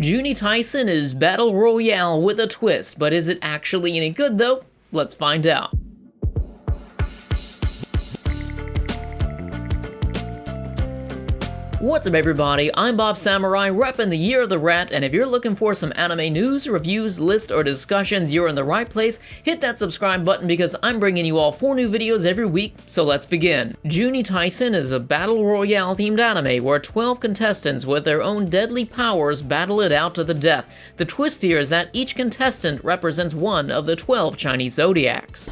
Juuni Taisen is Battle Royale with a twist, but is it actually any good though? Let's find out. What's up everybody, I'm BobSamurai, repping the Year of the Rat, and if you're looking for some anime news, reviews, lists, or discussions, you're in the right place. Hit that subscribe button because I'm bringing you all 4 new videos every week, so let's begin. Juuni Taisen is a Battle Royale themed anime where 12 contestants with their own deadly powers battle it out to the death. The twist here is that each contestant represents one of the 12 Chinese Zodiacs.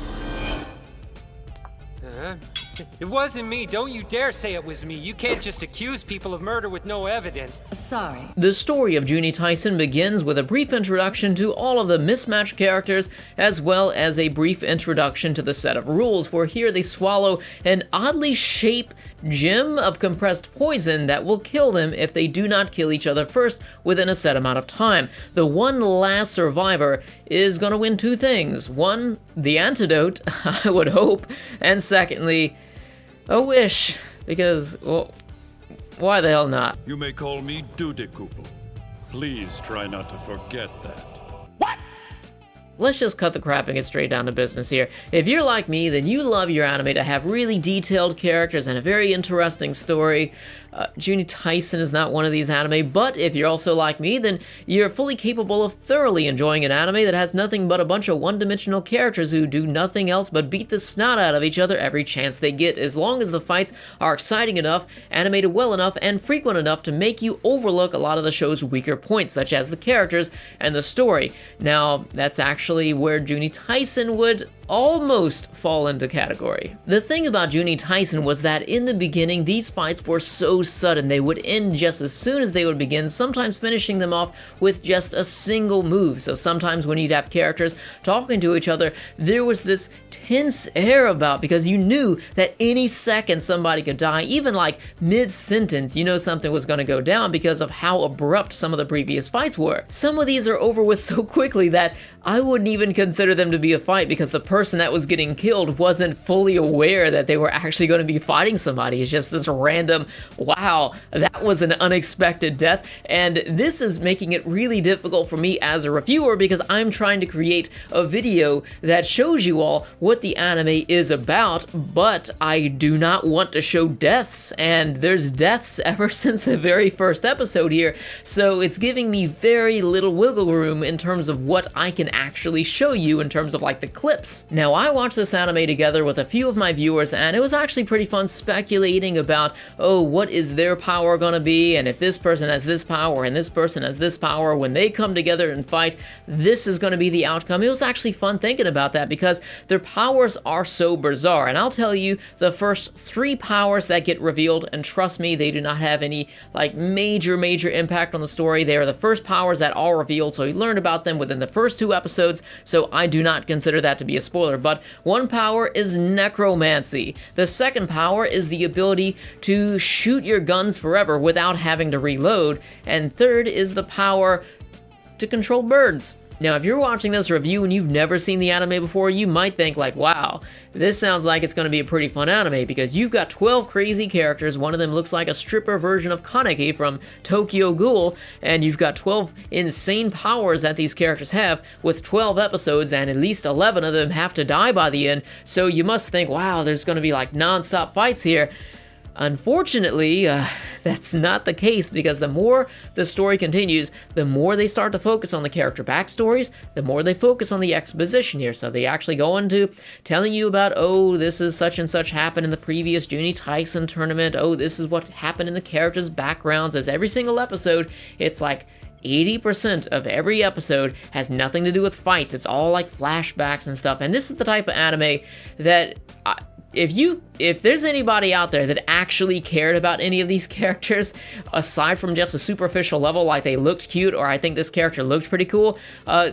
It wasn't me. Don't you dare say it was me. You can't just accuse people of murder with no evidence. Sorry. The story of Juuni Taisen begins with a brief introduction to all of the mismatched characters, as well as a brief introduction to the set of rules, where here they swallow an oddly shaped gem of compressed poison that will kill them if they do not kill each other first within a set amount of time. The one last survivor is gonna win 2 things. One, the antidote, I would hope, and secondly, a wish, because, well, why the hell not? You may call me Dudekuppel. Please try not to forget that. Let's just cut the crap and get straight down to business here. If you're like me, then you love your anime to have really detailed characters and a very interesting story. Juuni Taisen is not one of these anime, but if you're also like me, then you're fully capable of thoroughly enjoying an anime that has nothing but a bunch of one-dimensional characters who do nothing else but beat the snot out of each other every chance they get, as long as the fights are exciting enough, animated well enough, and frequent enough to make you overlook a lot of the show's weaker points, such as the characters and the story. Now, that's actually where Juuni Taisen would almost fall into category. The thing about Juuni Taisen was that in the beginning, these fights were so sudden. They would end just as soon as they would begin, sometimes finishing them off with just a single move. So sometimes when you'd have characters talking to each other, there was this tense air about, because you knew that any second somebody could die, even like mid-sentence, you know something was going to go down because of how abrupt some of the previous fights were. Some of these are over with so quickly that I wouldn't even consider them to be a fight, because the person that was getting killed wasn't fully aware that they were actually going to be fighting somebody. It's just this random, wow, that was an unexpected death. And this is making it really difficult for me as a reviewer, because I'm trying to create a video that shows you all what the anime is about, but I do not want to show deaths, and there's deaths ever since the very first episode here, so it's giving me very little wiggle room in terms of what I can actually show you in terms of like the clips. Now, I watched this anime together with a few of my viewers, and it was actually pretty fun speculating about, oh, what is their power gonna be, and if this person has this power and this person has this power, when they come together and fight, this is gonna be the outcome. It was actually fun thinking about that, because their powers are so bizarre, and I'll tell you, the first 3 powers that get revealed, and trust me, they do not have any like major impact on the story. They are the first powers that are revealed, so you learn about them within the first 2 episodes, so I do not consider that to be a spoiler. But one power is necromancy. The second power is the ability to shoot your guns forever without having to reload, and third is the power to control birds. Now, if you're watching this review and you've never seen the anime before, you might think like, wow, this sounds like it's going to be a pretty fun anime, because you've got 12 crazy characters. One of them looks like a stripper version of Kaneki from Tokyo Ghoul, and you've got 12 insane powers that these characters have with 12 episodes, and at least 11 of them have to die by the end, so you must think, wow, there's going to be like non-stop fights here. Unfortunately, that's not the case, because the more the story continues, the more they start to focus on the character backstories, the more they focus on the exposition here. So they actually go into telling you about, oh, this is such and such happened in the previous Juuni Taisen tournament, oh, this is what happened in the characters' backgrounds. As every single episode, it's like 80% of every episode has nothing to do with fights. It's all like flashbacks and stuff. And this is the type of anime that if there's anybody out there that actually cared about any of these characters, aside from just a superficial level, like they looked cute or I think this character looked pretty cool,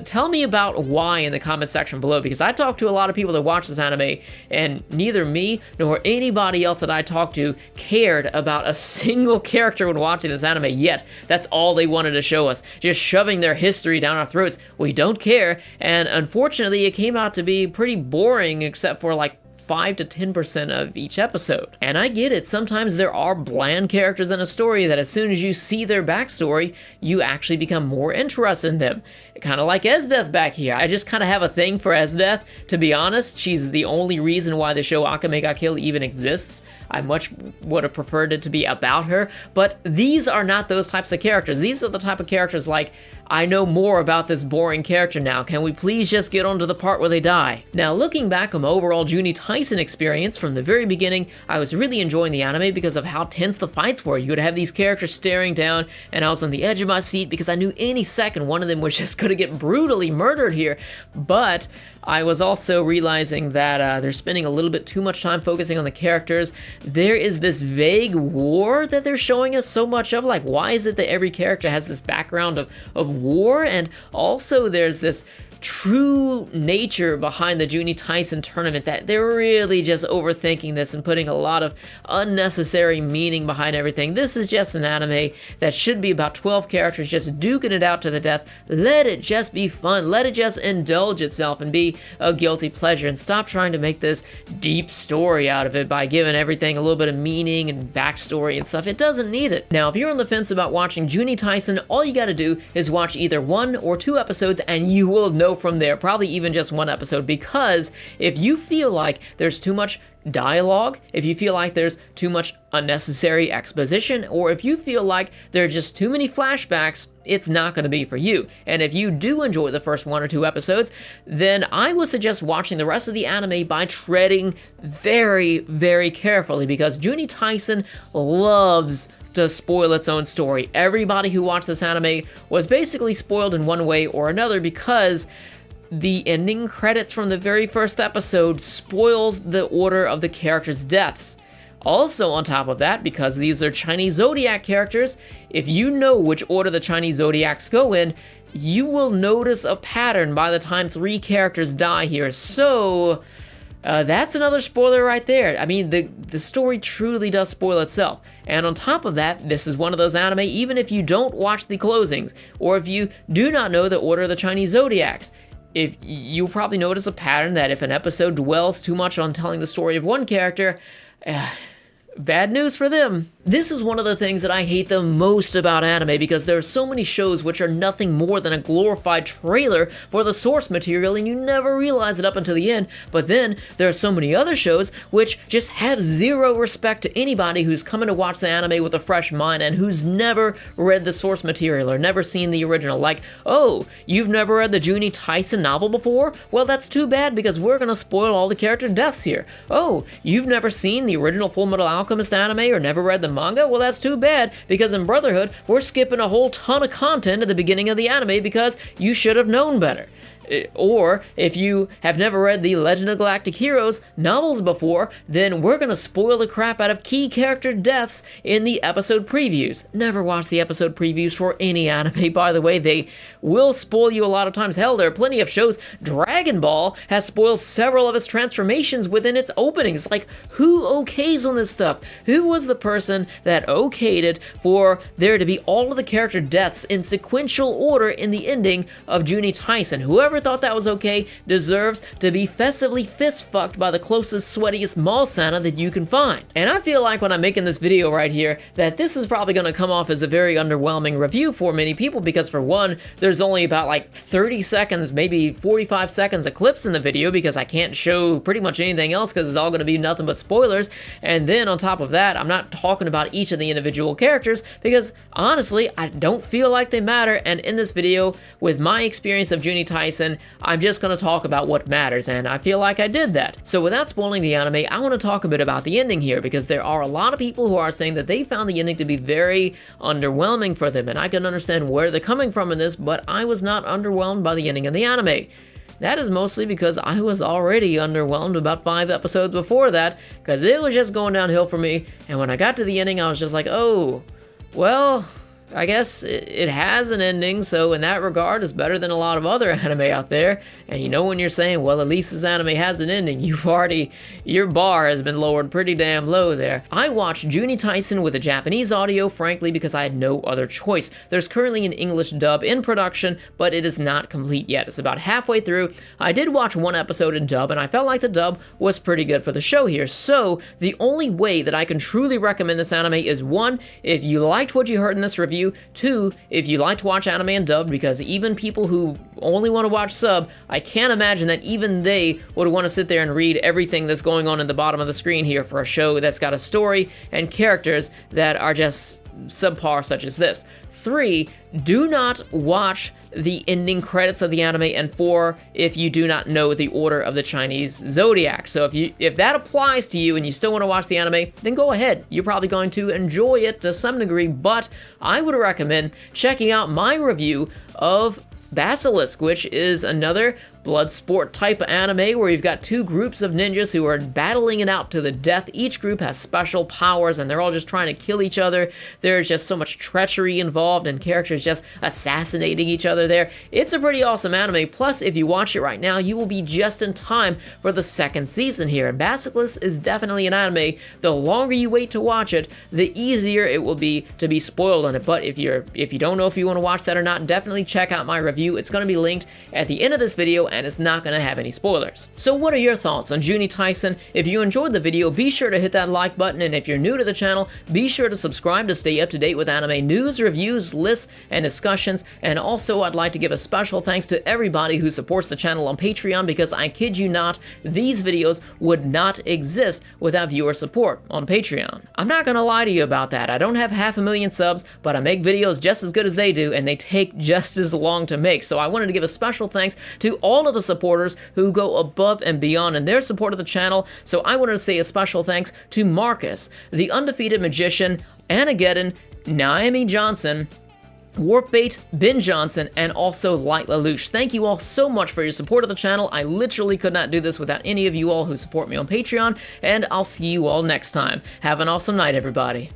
tell me about why in the comment section below, because I talked to a lot of people that watch this anime, and neither me nor anybody else that I talked to cared about a single character when watching this anime, yet that's all they wanted to show us, just shoving their history down our throats. We don't care, and unfortunately it came out to be pretty boring, except for like 5 to 10% of each episode. And I get it, sometimes there are bland characters in a story that as soon as you see their backstory, you actually become more interested in them. Kind of like Esdeath back here. I just kind of have a thing for Esdeath. To be honest, she's the only reason why the show Akame ga Kill even exists. I much would have preferred it to be about her, but these are not those types of characters. These are the type of characters like, I know more about this boring character now. Can we please just get on to the part where they die? Now, looking back on my overall Juuni Taisen experience from the very beginning, I was really enjoying the anime because of how tense the fights were. You would have these characters staring down, and I was on the edge of my seat because I knew any second one of them was just going to get brutally murdered here. But I was also realizing that they're spending a little bit too much time focusing on the characters. There is this vague war that they're showing us so much of. Like, why is it that every character has this background of war? And also there's this true nature behind the Juuni Taisen tournament that they're really just overthinking this and putting a lot of unnecessary meaning behind everything. This is just an anime that should be about 12 characters just duking it out to the death. Let it just be fun. Let it just indulge itself and be a guilty pleasure, and stop trying to make this deep story out of it by giving everything a little bit of meaning and backstory and stuff. It doesn't need it. Now, if you're on the fence about watching Juuni Taisen, all you gotta do is watch either 1 or 2 episodes and you will know from there, probably even just 1 episode, because if you feel like there's too much dialogue, if you feel like there's too much unnecessary exposition, or if you feel like there are just too many flashbacks, it's not going to be for you. And if you do enjoy the first 1 or 2 episodes, then I would suggest watching the rest of the anime by treading very, very carefully, because Juuni Taisen loves to spoil its own story. Everybody who watched this anime was basically spoiled in one way or another, because the ending credits from the very first episode spoils the order of the characters' deaths. Also, on top of that, because these are Chinese Zodiac characters, if you know which order the Chinese Zodiacs go in, you will notice a pattern by the time 3 characters die here. So that's another spoiler right there. I mean, the story truly does spoil itself. And on top of that, this is one of those anime, even if you don't watch the closings, or if you do not know the order of the Chinese Zodiacs, if you'll probably notice a pattern that if an episode dwells too much on telling the story of one character, bad news for them. This is one of the things that I hate the most about anime, because there are so many shows which are nothing more than a glorified trailer for the source material, and you never realize it up until the end. But then there are so many other shows which just have zero respect to anybody who's coming to watch the anime with a fresh mind and who's never read the source material or never seen the original. Like, oh, you've never read the Juuni Taisen novel before? Well, that's too bad, because we're gonna spoil all the character deaths here. Oh, you've never seen the original Fullmetal Alchemist anime or never read the manga? Well, that's too bad, because in Brotherhood, we're skipping a whole ton of content at the beginning of the anime because you should have known better. Or, if you have never read the Legend of Galactic Heroes novels before, then we're gonna spoil the crap out of key character deaths in the episode previews. Never watch the episode previews for any anime, by the way. They will spoil you a lot of times. Hell, there are plenty of shows. Dragon Ball has spoiled several of its transformations within its openings. Like, who okays on this stuff? Who was the person that okayed it for there to be all of the character deaths in sequential order in the ending of Juuni Taisen? Whoever thought that was okay deserves to be festively fist-fucked by the closest, sweatiest mall Santa that you can find. And I feel like when I'm making this video right here, that this is probably going to come off as a very underwhelming review for many people, because for one, there's only about like 30 seconds, maybe 45 seconds of clips in the video, because I can't show pretty much anything else because it's all going to be nothing but spoilers. And then on top of that, I'm not talking about each of the individual characters, because honestly, I don't feel like they matter. And in this video, with my experience of Juuni Taisen, I'm just going to talk about what matters, and I feel like I did that. So without spoiling the anime, I want to talk a bit about the ending here, because there are a lot of people who are saying that they found the ending to be very underwhelming for them, and I can understand where they're coming from in this, but I was not underwhelmed by the ending of the anime. That is mostly because I was already underwhelmed about 5 episodes before that, because it was just going downhill for me, and when I got to the ending, I was just like, oh, well, I guess it has an ending, so in that regard, it's better than a lot of other anime out there. And you know when you're saying, well, at least this anime has an ending, your bar has been lowered pretty damn low there. I watched Juuni Taisen with a Japanese audio, frankly, because I had no other choice. There's currently an English dub in production, but it is not complete yet. It's about halfway through. I did watch one episode in dub, and I felt like the dub was pretty good for the show here. So the only way that I can truly recommend this anime is, one, if you liked what you heard in this review, two, if you like to watch anime and dubbed, because even people who only want to watch sub, I can't imagine that even they would want to sit there and read everything that's going on in the bottom of the screen here for a show that's got a story and characters that are just subpar such as this. 3, do not watch the ending credits of the anime, and 4, if you do not know the order of the Chinese Zodiac. So if that applies to you and you still want to watch the anime, then go ahead. You're probably going to enjoy it to some degree, but I would recommend checking out my review of Basilisk, which is another blood sport type anime where you've got two groups of ninjas who are battling it out to the death. Each group has special powers and they're all just trying to kill each other. There's just so much treachery involved and characters just assassinating each other there. It's a pretty awesome anime. Plus, if you watch it right now, you will be just in time for the second season here. And Basilisk is definitely an anime. The longer you wait to watch it, the easier it will be to be spoiled on it. But if you don't know if you want to watch that or not, definitely check out my review. It's going to be linked at the end of this video, and it's not going to have any spoilers. So what are your thoughts on Juuni Taisen? If you enjoyed the video, be sure to hit that like button, and if you're new to the channel, be sure to subscribe to stay up to date with anime news, reviews, lists, and discussions. And also, I'd like to give a special thanks to everybody who supports the channel on Patreon, because I kid you not, these videos would not exist without viewer support on Patreon. I'm not going to lie to you about that. I don't have 500,000 subs, but I make videos just as good as they do, and they take just as long to make. So I wanted to give a special thanks to all of the supporters who go above and beyond in their support of the channel. So I wanted to say a special thanks to Marcus, the Undefeated Magician, Anageddon, Naomi Johnson, Warpbait, Ben Johnson, and also Light Lelouch. Thank you all so much for your support of the channel. I literally could not do this without any of you all who support me on Patreon, and I'll see you all next time. Have an awesome night, everybody.